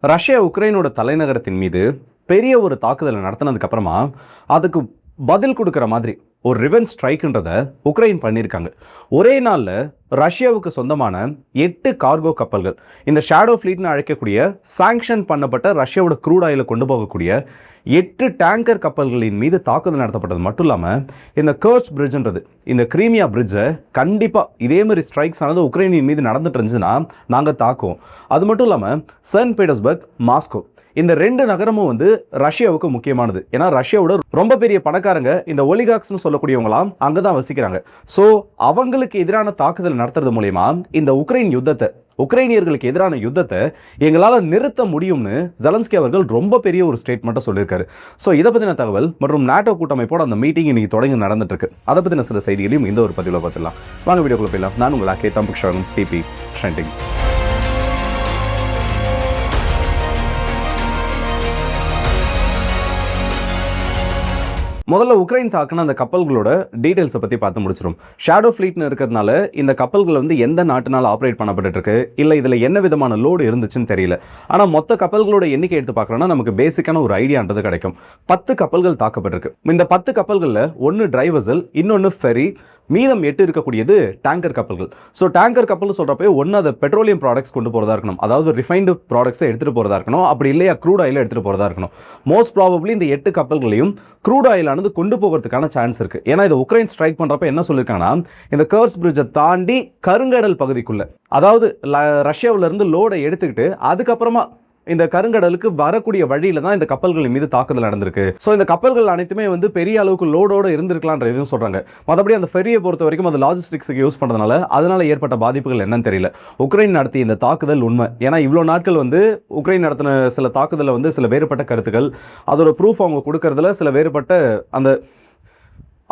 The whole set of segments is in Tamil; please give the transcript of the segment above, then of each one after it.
ரஷ்யா உக்ரைனோட தலைநகரத்தின் மீது பெரிய ஒரு தாக்குதலை நடத்தினதுக்கு அப்புறமா அதுக்கு பதில் கொடுக்குற மாதிரி ஒரு ரிவெஞ்ச் ஸ்ட்ரைக்குன்றத உக்ரைன் பண்ணியிருக்காங்க. ஒரே நாளில் ரஷ்யாவுக்கு சொந்தமான 8 கார்கோ கப்பல்கள், இந்த ஷேடோ ஃப்ளீட்னு அழைக்கக்கூடிய சாங்ஷன் பண்ணப்பட்ட ரஷ்யாவோட க்ரூட் ஆயிலை கொண்டு போகக்கூடிய 8 டேங்கர் கப்பல்களின் மீது தாக்குதல் நடத்தப்பட்டது மட்டும் இல்லாமல் இந்த கர்ச் பிரிட்ஜ்ன்றது, இந்த கிரீமியா பிரிட்ஜை கண்டிப்பாக இதே மாதிரி ஸ்ட்ரைக்ஸ் ஆனது உக்ரைனின் மீது நடந்துட்டு இருந்துச்சுன்னா நாங்கள் தாக்குவோம். அது மட்டும் இல்லாமல் செயின்ட் பீட்டர்ஸ்பர்க், மாஸ்கோ, இந்த 2 நகரமும் வந்து ரஷ்யாவுக்கு முக்கியமானது. ஏன்னா ரஷ்யாவோட ரொம்ப பெரிய பணக்காரங்க இந்த ஒலிகாக்ஸ்னு சொல்லக்கூடியவங்களாம் அங்கே தான் வசிக்கிறாங்க. ஸோ அவங்களுக்கு எதிரான தாக்குதல் நடத்துறது மூலயமா இந்த உக்ரைனியர்களுக்கு எதிரான யுத்தத்தை எங்களால் நிறுத்த முடியும்னு ஜெலன்ஸ்கி அவர்கள் ரொம்ப பெரிய ஒரு ஸ்டேட்மெண்ட்டை சொல்லியிருக்காரு. ஸோ இதை பற்றின தகவல் மற்றும் நாட்டோ கூட்டமைப்போட அந்த மீட்டிங் இன்னைக்கு தொடங்கி நடந்துட்டு இருக்கு. அதை பற்றின சில செய்திகளையும் இந்த ஒரு பதிவில் பார்த்துடலாம். வாங்க வீடியோக்குள்ள போயிடலாம். நான் உங்கள் ஆக்கே தம்புக்ஷன், டிபி ட்ரெண்டிங்ஸ். முதல்ல உக்ரைன் தாக்குன அந்த கப்பல்களோட டீடைல்ஸை பற்றி பார்த்து முடிச்சிடும். ஷேடோ ஃப்ளீட்னு இருக்கிறதுனால இந்த கப்பல்கள் வந்து எந்த நாட்டினால் ஆப்ரேட் பண்ணப்பட்டு இருக்கு, இல்லை இதில் என்ன விதமான லோடு இருந்துச்சுன்னு தெரியல. ஆனால் மொத்த கப்பல்களோட எண்ணிக்கை எடுத்து பார்க்குறோன்னா நமக்கு பேசிக்கான ஒரு ஐடியான்றது கிடைக்கும். 10 கப்பல்கள் தாக்கப்பட்டிருக்கு. இந்த 10 கப்பல்களில் ஒன்று ட்ரை வெசல், இன்னொன்று ஃபெரி, மீதம் 8 இருக்கக்கூடியது டேங்கர் கப்பல்கள். ஸோ டேங்கர் கப்பல் சொல்கிறப்ப ஒன்று அதை பெட்ரோலியம் ப்ராடக்ட்ஸ் கொண்டு போகிறதா இருக்கணும், அதாவது ரிஃபைன்டு ப்ராடக்ட்ஸை எடுத்துகிட்டு போகிறதா இருக்கணும், அப்படி இல்லையா க்ரூட் ஆயிலை எடுத்துகிட்டு போகிறதா இருக்கணும். மோஸ்ட் ப்ராபப்ளி இந்த 8 கப்பல்களையும் க்ரூட் ஆயிலானது கொண்டு போகிறதுக்கான சான்ஸ் இருக்குது. ஏன்னா இது உக்ரைன் ஸ்ட்ரைக் பண்ணுறப்ப என்ன சொல்லியிருக்காங்கன்னா, இந்த கர்ச் பிரிட்ஜை தாண்டி கருங்கடல் பகுதிக்குள்ளே, அதாவது ரஷ்யாவிலேருந்து லோடை எடுத்துக்கிட்டு அதுக்கப்புறமா இந்த கருங்கடலுக்கு வரக்கூடிய வழியில தான் இந்த கப்பல்கள் மீது தாக்குதல் நடந்திருக்கு. ஸோ இந்த கப்பல்கள் அனைத்துமே வந்து பெரிய அளவுக்கு லோடோட இருந்திருக்கலான்ற எதுவும் சொல்றாங்க. மற்றபடி அந்த ஃபெரியை பொறுத்த வரைக்கும் அது லாஜிஸ்டிக்ஸுக்கு யூஸ் பண்ணுறதுனால அதனால ஏற்பட்ட பாதிப்புகள் என்னன்னு தெரியல. உக்ரைன் நடத்திய இந்த தாக்குதல் உண்மை. ஏன்னா இவ்வளோ நாட்கள் வந்து உக்ரைன் நடத்தின சில தாக்குதலை வந்து சில வேறுபட்ட கருத்துக்கள், அதோட ப்ரூஃப் அவங்க கொடுக்கறதுல சில வேறுபட்ட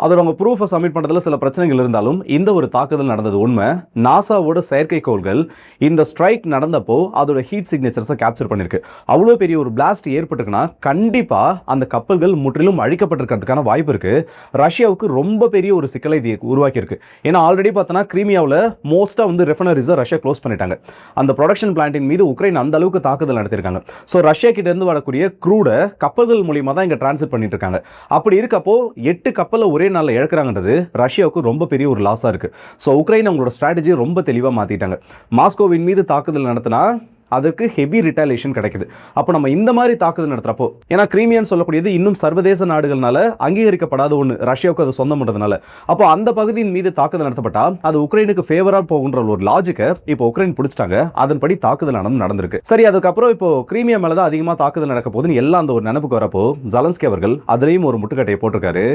அதோட அவங்க ப்ரூஃபை சப்மிட் பண்ணுறதுல சில பிரச்சனைகள் இருந்தாலும் இந்த ஒரு தாக்குதல் நடந்தது உண்மை. நாசாவோட செயற்கைக்கோள்கள் இந்த ஸ்ட்ரைக் நடந்தப்போ அதோட ஹீட் சிக்னேச்சர்ஸை கேப்சர் பண்ணியிருக்கு. அவ்வளோ பெரிய ஒரு பிளாஸ்ட் ஏற்பட்டுக்குன்னா கண்டிப்பாக அந்த கப்பல்கள் முற்றிலும் அழிக்கப்பட்டிருக்கிறதுக்கான வாய்ப்பு இருக்குது. ரஷ்யாவுக்கு ரொம்ப பெரிய ஒரு சிக்கலை இது உருவாக்கியிருக்கு. ஏன்னா ஆல்ரெடி பார்த்தோன்னா கிரீமியாவில் மோஸ்ட்டாக வந்து ரெஃபைனரிஸை ரஷ்யா க்ளோஸ் பண்ணிட்டாங்க. அந்த ப்ரொடக்ஷன் பிளான்ட்டின் மீது உக்ரைன் அந்த அளவுக்கு தாக்குதல் நடத்திருக்காங்க. ஸோ ரஷ்யா கிட்டேருந்து வரக்கூடிய க்ரூடை கப்பல்கள் மூலியமாக தான் இங்கே டிரான்ஸ்ஃபர் பண்ணிட்டு இருக்காங்க. அப்படி இருக்கப்போ 8 கப்பலை ஒரே நாளில் இழக்கிறாங்கன்றது ரஷ்யாவுக்கு ரொம்ப பெரிய ஒரு லாஸாக இருக்குது. ஸோ உக்ரைன் அவங்களோட ஸ்ட்ராட்டஜி ரொம்ப தெளிவாக மாற்றிட்டாங்க. மாஸ்கோவின் மீது தாக்குதல் நடத்தினா அதுக்கு ஹெவி ரிட்டாலியேஷன் கிடைக்குது. அப்போ நம்ம இந்த மாதிரி தாக்குதல் நடத்துறப்போ, ஏன்னா கிரீமியான்னு சொல்லக்கூடியது இன்னும் சர்வதேச நாடுகள்னால அங்கீகரிக்கப்படாத ஒன்று, ரஷ்யாவுக்கு அது சொந்தம் பண்ணுறதுனால, அப்போ அந்த பகுதியின் மீது தாக்குதல் நடத்தப்பட்டா அது உக்ரைனுக்கு ஃபேவராக போகுன்ற ஒரு லாஜிக்கை இப்போ உக்ரைன் பிடிச்சிட்டாங்க. அதன்படி தாக்குதல் நடந்திருக்கு. சரி, அதுக்கப்புறம் இப்போ கிரீமியா மேலே தான் அதிகமாக தாக்குதல் நடக்க போகுதுன்னு எல்லாம் அந்த ஒரு நினைப்புக்கு வரப்போ ஜெலன்ஸ்கி அவர்கள் அதுலேயும் ஒரு முட்டுக்கட்டையை போட்டிருக்காரு.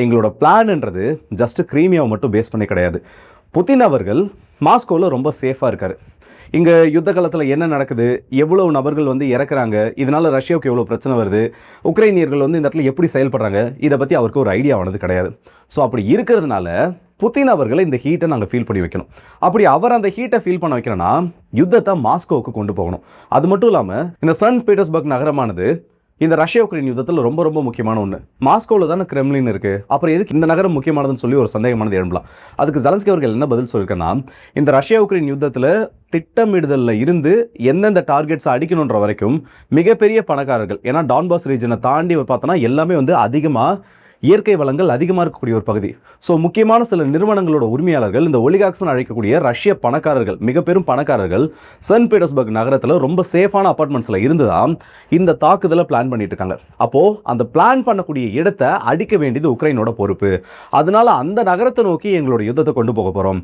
எங்களோட பிளான்ன்றது ஜஸ்ட் கிரீமியாவை மட்டும் பேஸ் பண்ணி கிடையாது. புதின் அவர்கள் மாஸ்கோவில் ரொம்ப சேஃபாக இருக்காரு. இங்கே யுத்த காலத்தில் என்ன நடக்குது, எவ்வளவு நபர்கள் வந்து இறக்குறாங்க, இதனால் ரஷ்யாவுக்கு எவ்வளோ பிரச்சனை வருது, உக்ரைனியர்கள் வந்து இந்த இடத்துல எப்படி செயல்படுறாங்க, இதை பற்றி அவருக்கு ஒரு ஐடியாவானது கிடையாது. ஸோ அப்படி இருக்கிறதுனால புதின் அவர்களை இந்த ஹீட்டை நாங்கள் ஃபீல் பண்ணி வைக்கணும். அப்படி அவர் அந்த ஹீட்டை ஃபீல் பண்ண வைக்கணும்னா யுத்தத்தை மாஸ்கோவுக்கு கொண்டு போகணும். அது மட்டும் இல்லாமல் இந்த செயின்ட் பீட்டர்ஸ்பர்க் நகரமானது இந்த ரஷ்யா உக்ரைன் யுத்தத்தில் ரொம்ப ரொம்ப முக்கியமான ஒன்று. மாஸ்கோவில் தானே கிரெம்லின் இருக்குது, அப்புறம் எதுக்கு இந்த நகரம் முக்கியமானதுன்னு சொல்லி ஒரு சந்தேகமானது எழும்பலாம். அதுக்கு ஜெலன்ஸ்கி அவர்கள் என்ன பதில் சொல்லியிருக்கேன்னா, இந்த ரஷ்யா உக்ரைன் யுத்தத்தில் திட்டமிடுதலில் இருந்து எந்தெந்த டார்கெட்ஸை அடிக்கணுன்ற வரைக்கும் மிகப்பெரிய பணக்காரர்கள், ஏன்னா டான்பாஸ் ரீஜனை தாண்டி பார்த்தோன்னா எல்லாமே வந்து அதிகமாக இயற்கை வளங்கள் அதிகமாக இருக்கக்கூடிய ஒரு பகுதி. ஸோ முக்கியமான சில நிறுவனங்களோட உரிமையாளர்கள், இந்த ஒலிகாக்ஸ்னு அழைக்கக்கூடிய ரஷ்ய பணக்காரர்கள், மிக பெரும் பணக்காரர்கள் செயின்ட் பீட்டர்ஸ்பர்க் நகரத்தில் ரொம்ப சேஃபான அப்பார்ட்மெண்ட்ஸில் இருந்து தான் இந்த தாக்குதலை பிளான் பண்ணிட்டு இருக்காங்க. அப்போது அந்த பிளான் பண்ணக்கூடிய இடத்தை அடிக்க வேண்டியது உக்ரைனோட பொறுப்பு. அதனால அந்த நகரத்தை நோக்கி எங்களோட யுத்தத்தை கொண்டு போக போகிறோம்.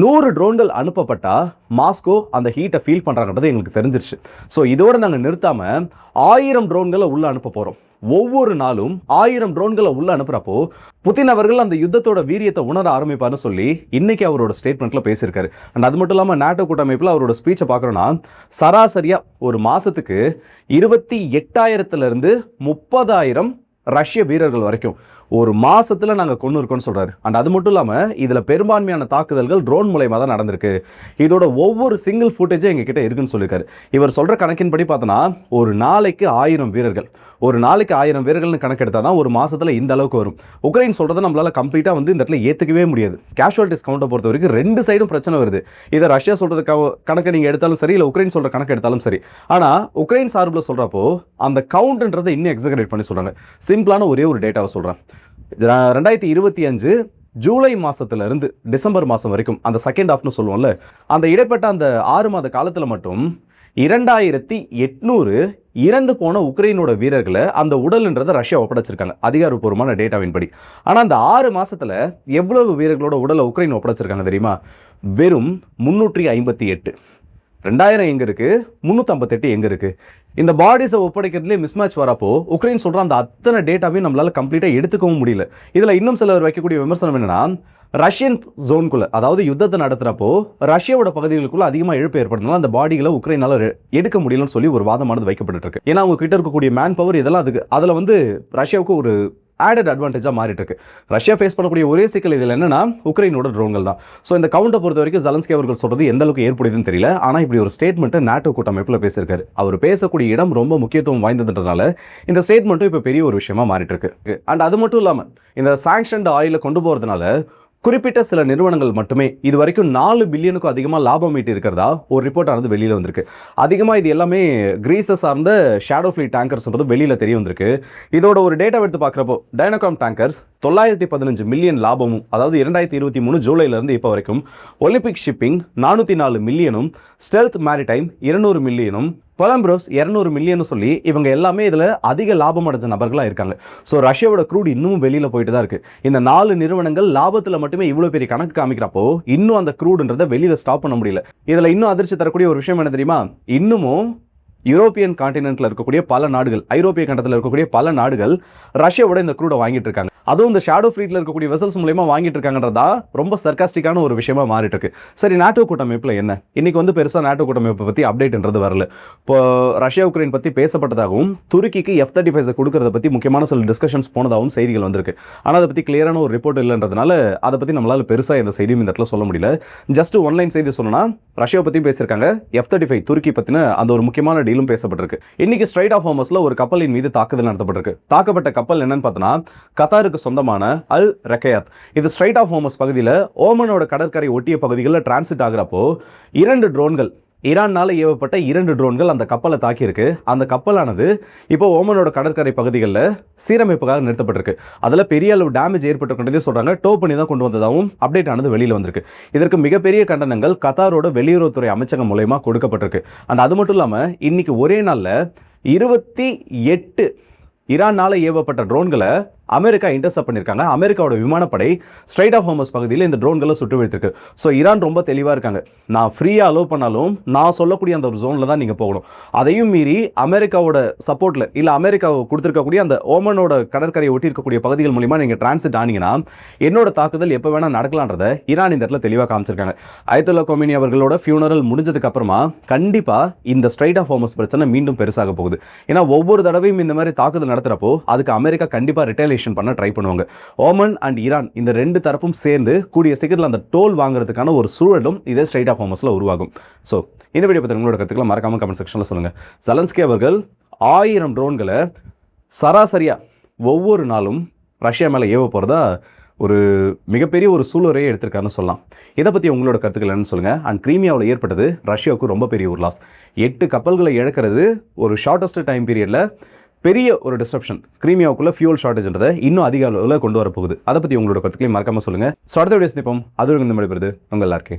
100 ட்ரோன்கள் அனுப்பப்பட்டால் மாஸ்கோ அந்த ஹீட்டை ஃபீல் பண்ணுறாங்கன்றது எங்களுக்கு தெரிஞ்சிருச்சு. ஸோ இதோடு நாங்கள் நிறுத்தாமல் 1000 ட்ரோன்களை உள்ளே அனுப்ப போகிறோம். ஒவ்வொரு நாளும் 1000 ட்ரோன்களை உள்ள அனுப்புறப்போ புதின் அவர்கள் அந்த யுத்தத்தோட வீரியத்தை உணர ஆரம்பிப்பார்னு சொல்லி இன்னைக்கு அவரோட ஸ்டேட்மெண்ட்ல பேசியிருக்காரு. அண்ட் அது மட்டும் இல்லாமல் நாட்டோ கூட்டமைப்பில் அவரோட ஸ்பீச்சை பார்க்குறோன்னா சராசரியாக ஒரு மாதத்துக்கு 28,000 30,000 ரஷ்ய வீரர்கள் வரைக்கும் ஒரு மாசத்துல நாங்கள் கொண்டு இருக்கோம்னு சொல்றாரு. அண்ட் அது மட்டும் இல்லாமல் இதில் பெரும்பான்மையான தாக்குதல்கள் ட்ரோன் மூலயமா தான் நடந்திருக்கு. இதோட ஒவ்வொரு சிங்கிள் ஃபுட்டேஜும் எங்ககிட்ட இருக்குன்னு சொல்லியிருக்காரு. இவர் சொல்ற கணக்கின்படி பார்த்தோன்னா ஒரு நாளைக்கு 1000 வீரர்கள், ஒரு நாளைக்கு 1000 வீரர்கள்னு கணக்கெடுத்தால் தான் ஒரு மாசத்துல இந்த அளவுக்கு வரும். உக்ரைன் சொல்றதை நம்மளால கம்ப்ளீட்டாக வந்து இந்த இடத்துல ஏற்றுக்கவே முடியாது. கேஷுவாலிட்டிஸ் கவுண்டை பொறுத்த வரைக்கும் 2 சைடும் பிரச்சனை வருது. இதை ரஷ்யா சொல்றது கணக்கை நீங்கள் எடுத்தாலும் சரி, இல்லை உக்ரைன் சொல்ற கணக்கு எடுத்தாலும் சரி. ஆனால் உக்ரைன் சார்பில் சொல்றப்போ அந்த கவுண்ட்ன்றதை இன்னும் எக்ஸகரேட் பண்ணி சொல்றாங்க. சிம்பிளான ஒரே ஒரு டேட்டாவை சொல்றேன். 2025 ஜூலை மாசத்திலிருந்து டிசம்பர் மாசம் வரைக்கும் அந்த செகண்ட் ஹாஃப்னு சொல்லுவோம்ல, அந்த இடைப்பட்ட அந்த 6 மாத காலத்தில் மட்டும் 2800 இறந்து போன உக்ரைனோட வீரர்களை அந்த உடல்ன்றதை ரஷ்யா ஒப்படைச்சிருக்காங்க அதிகாரப்பூர்வமான டேட்டாவின்படி. ஆனால் அந்த 6 மாசத்துல எவ்வளவு வீரர்களோட உடலை உக்ரைன் ஒப்படைச்சிருக்காங்க தெரியுமா? வெறும் 358. 2000 எங்க இருக்கு, 358 எங்க இருக்கு? இந்த பாடிஸை ஒப்படைக்கிறதுலேயே மிஸ்மேட்ச் வரப்போ உக்ரைன் சொல்ற அந்த அத்தனை டேட்டாவையும் நம்மளால கம்ப்ளீட்டாக எடுத்துக்கவும் முடியல. இதில் இன்னும் சிலர் வைக்கக்கூடிய விமர்சனம் என்னன்னா, ரஷ்யன் ஜோனுக்குள்ள, அதாவது யுத்தத்தை நடத்துறப்போ ரஷ்யாவோட பகுதிகளுக்குள்ள அதிகமாக இழப்பு ஏற்படுறதுனால அந்த பாடிகளை உக்ரைனால எடுக்க முடியலன்னு சொல்லி ஒரு வாதமானது வைக்கப்பட்டு இருக்கு. ஏன்னா அவங்க கிட்ட இருக்கக்கூடிய மேன் பவர் இதெல்லாம் அதுக்கு அதில் வந்து ரஷ்யாவுக்கு ஒரு ஆடட் அட்வான்டேஜாக மாறிட்டு இருக்கு. ரஷ்யா ஃபேஸ் பண்ணக்கூடிய ஒரே சிக்கல் இதில் என்னன்னா உக்ரைனோட ட்ரோன்கள் தான். ஸோ இந்த கவுண்டை பொறுத்த வரைக்கும் ஜெலன்ஸ்கி அவர்கள் சொல்றது எந்த அளவுக்கு ஏற்படுதுன்னு தெரியல. ஆனால் இப்படி ஒரு ஸ்டேட்மெண்ட்டை நாட்டோ கூட்டமைப்பில் பேசியிருக்காரு. அவர் பேசக்கூடிய இடம் ரொம்ப முக்கியத்துவம் வாய்ந்ததுன்றதுனால இந்த ஸ்டேட்மெண்ட்டும் இப்போ பெரிய ஒரு விஷயமா மாறிட்டு இருக்கு. அண்ட் அது மட்டும் இல்லாமல் இந்த சாங்ஷன்ட் ஆயிலை கொண்டு போகிறதுனால குறிப்பிட்ட சில நிறுவனங்கள் மட்டுமே இது வரைக்கும் 4 பில்லியனுக்கும் அதிகமாக லாபம் ஈட்டி இருக்கிறதா ஒரு ரிப்போர்ட் ஆனது வெளியில் வந்திருக்கு. அதிகமாக இது எல்லாமே கிரீஸை சார்ந்த ஷேடோ ஃப்ளீட் டேங்கர்ஸ்ன்றது வெளியில் தெரிய வந்திருக்கு. இதோட ஒரு டேட்டா எடுத்து பார்க்குறப்போ டைனகாம் டேங்கர்ஸ் 915 மில்லியன் லாபமும், அதாவது 2023 ஜூலைலேருந்து இப்போ வரைக்கும் ஒலிம்பிக் ஷிப்பிங் 404 மில்லியனும், ஸ்டெல்த் மேரிடைம் 200 மில்லியனும், கொலம்பரோஸ் 200 மில்லியன் சொல்லி இவங்க எல்லாமே இதில் அதிக லாபம் அடைஞ்ச நபர்களாக இருக்காங்க. ஸோ ரஷ்யாவோட க்ரூட் இன்னும் வெளியில் போயிட்டு தான் இருக்குது. இந்த 4 நிறுவனங்கள் லாபத்தில் மட்டுமே இவ்வளோ பெரிய கணக்கு காமிக்கிறப்போ இன்னும் அந்த க்ரூடுன்றதை வெளியில் ஸ்டாப் பண்ண முடியல. இதில் இன்னும் அதிர்ச்சி தரக்கூடிய ஒரு விஷயம் என்ன தெரியுமா? இன்னமும் யூரோப்பியன் கான்டினென்ட்ல இருக்கக்கூடிய பல நாடுகள், ஐரோப்பிய கண்டத்தில் இருக்கக்கூடிய பல நாடுகள் ரஷ்யாவோட இந்த க்ரூடை வாங்கிட்டு இருக்காங்க. அதுவும் இந்த ஷேடோ ஃப்ளீட்ல இருக்கக்கூடிய வெசல்ஸ் மூலமா வாங்கிட்டு இருக்காங்கன்றதா ரொம்ப சர்காஸ்டிக்கான ஒரு விஷயமா மாறிட்டு இருக்கு. சரி, நாட்டோ கூட்டமைப்பில் என்ன இன்னைக்கு வந்து பெருசாக நாட்டோ கூட்டமைப்பை பற்றி அப்டேட்ன்றது வரல. இப்போ ரஷ்யா உக்ரைன் பற்றி பேசப்பட்டதாகவும் துருக்கிக்கு F-35 கொடுக்கறத பற்றி முக்கியமான சில டிஸ்கஷன்ஸ் போனதாகவும் செய்திகள் வந்திருக்கு. ஆனால் அதை பற்றி கிளியரான ஒரு ரிப்போர்ட் இல்லைன்றதுனால அதை பற்றி நம்மளால பெருசாக எந்த செய்தியும் இந்த இடத்துல சொல்ல முடியல. ஜஸ்ட் ஒன்லைன் செய்தி சொன்னா ரஷ்யாவை பற்றி பேசியிருக்காங்க, F-35 துருக்கி பற்றின அந்த ஒரு முக்கியமான டீலும் பேசப்பட்டிருக்கு. இன்னைக்கு ஸ்ட்ரைட் ஆஃப் ஹோர்மஸ்ல ஒரு கப்பலின் மீது தாக்குதல் நடத்தப்பட்டிருக்கு. தாக்கப்பட்ட கப்பல் என்னன்னு பார்த்தோன்னா கத்தாருக்கு சொந்தமான அல் ரக்கையாத். இது ஸ்ட்ரைட் ஆஃப் ஹோர்மஸ் பகுதியில் ஓமனோட கடற்கரை ஒட்டிய பகுதிகளில் டிரான்சிட் ஆகிறப்போ 2 ட்ரோன்கள், ஈரானால் ஏவப்பட்ட 2 ட்ரோன்கள் அந்த கப்பலை தாக்கியிருக்கு. அந்த கப்பலானது இப்போ ஓமனோட கடற்கரை பகுதிகளில் சீரமைப்புக்காக நிறுத்தப்பட்டிருக்கு. அதில் பெரிய அளவு டேமேஜ் ஏற்பட்டிருக்கிறதே சொல்றாங்க. டோ பண்ணி தான் கொண்டு வந்ததாகவும் அப்டேட் ஆனது வெளியில் வந்திருக்கு. இதற்கு மிகப்பெரிய கண்டனங்கள் கத்தாரோட வெளியுறவுத்துறை அமைச்சகம் மூலமா கொடுக்கப்பட்டிருக்கு. அண்ட் அது மட்டும் இல்லாமல் இன்னைக்கு ஒரே நாளில் 28 ஈரானால் ஏவப்பட்ட ட்ரோன்களை அமெரிக்கா இன்டர்செப்ட் பண்ணியிருக்காங்க. அமெரிக்காவோட விமானப்படை ஸ்ட்ரைட் ஆஃப் ஹோர்மஸ் பகுதியில் இந்த ட்ரோன்களை சுட்டு வீழ்த்திருக்கு. ஸோ ஈரான் ரொம்ப தெளிவாக இருக்காங்க, நான் ஃப்ரீயாக அலோவ் பண்ணாலும் நான் சொல்லக்கூடிய அந்த ஒரு ஜோனில் தான் நீங்கள் போகணும். அதையும் மீறி அமெரிக்காவோட சப்போர்ட்டில் இல்லை அமெரிக்கா கொடுத்துருக்கக்கூடிய அந்த ஓமனோட கடற்கரையை ஒட்டி இருக்கக்கூடிய பகுதிகள் மூலிமா நீங்கள் டிரான்சிட் ஆனீங்கன்னா என்னோட தாக்குதல் எப்போ வேணால் நடக்கலான்றதை ஈரான் இந்த இடத்துல தெளிவாக காமிச்சிருக்காங்க. அயத்துல்லா கொமேனி அவர்களோட ஃபியூனரல் முடிஞ்சதுக்கு அப்புறமா கண்டிப்பாக இந்த ஸ்ட்ரைட் ஆஃப் ஹோர்மஸ் பிரச்சனை மீண்டும் பெருசாக போகுது. ஏன்னா ஒவ்வொரு தடவையும் இந்த மாதிரி தாக்குதல் நடத்துகிறப்போ அதுக்கு அமெரிக்கா கண்டிப்பாக ரிட்டேலியேஷன் பண்ண ட்ரை பண்ணுவாங்க. ஓமன் அண்ட் ஈரான் இந்த 2 தரப்பும் சேர்ந்து கூடிய சீக்கிரத்தில் அந்த டோல் வாங்குறதுக்கான ஒரு சூழலும் இதே ஸ்ட்ரைட் ஆஃப் ஹோர்மஸ்ல உருவாகும். ஸோ இந்த வீடியோ பற்றி உங்களோட கருத்துக்களை மறக்காம கமெண்ட் செக்ஷனில் சொல்லுங்க. ஜெலன்ஸ்கி அவர்கள் 1000 ட்ரோன்களை சராசரியா ஒவ்வொரு நாளும் ரஷ்யா மேலே ஏவ போகிறதா ஒரு மிகப்பெரிய ஒரு சூழலையே எடுத்திருக்காருன்னு சொல்லலாம். இதை பற்றி உங்களோட கருத்துக்கள் என்னன்னு சொல்லுங்கள். அண்ட் கிரீமியாவில் ஏற்பட்டது ரஷ்யாவுக்கு ரொம்ப பெரிய ஒரு லாஸ். 8 கப்பல்களை இழக்கிறது ஒரு ஷார்ட்டஸ்ட் டைம் பீரியடில் பெரிய ஒரு டிஸ்ட்ரப்ஷன். கிரீமியாவுக்குள்ள ஃபியூல் ஷார்ட்டேஜ்ன்றதை இன்னும் அதிக அளவில் கொண்டு வரப்போகுது. அதை பற்றி உங்களோட கருத்துக்களையும் மறக்காம சொல்லுங்கள். ஸோ அடுத்த வீடியோ சந்திப்போம். அது இந்த மாதிரி உங்கள் எல்லாருக்கே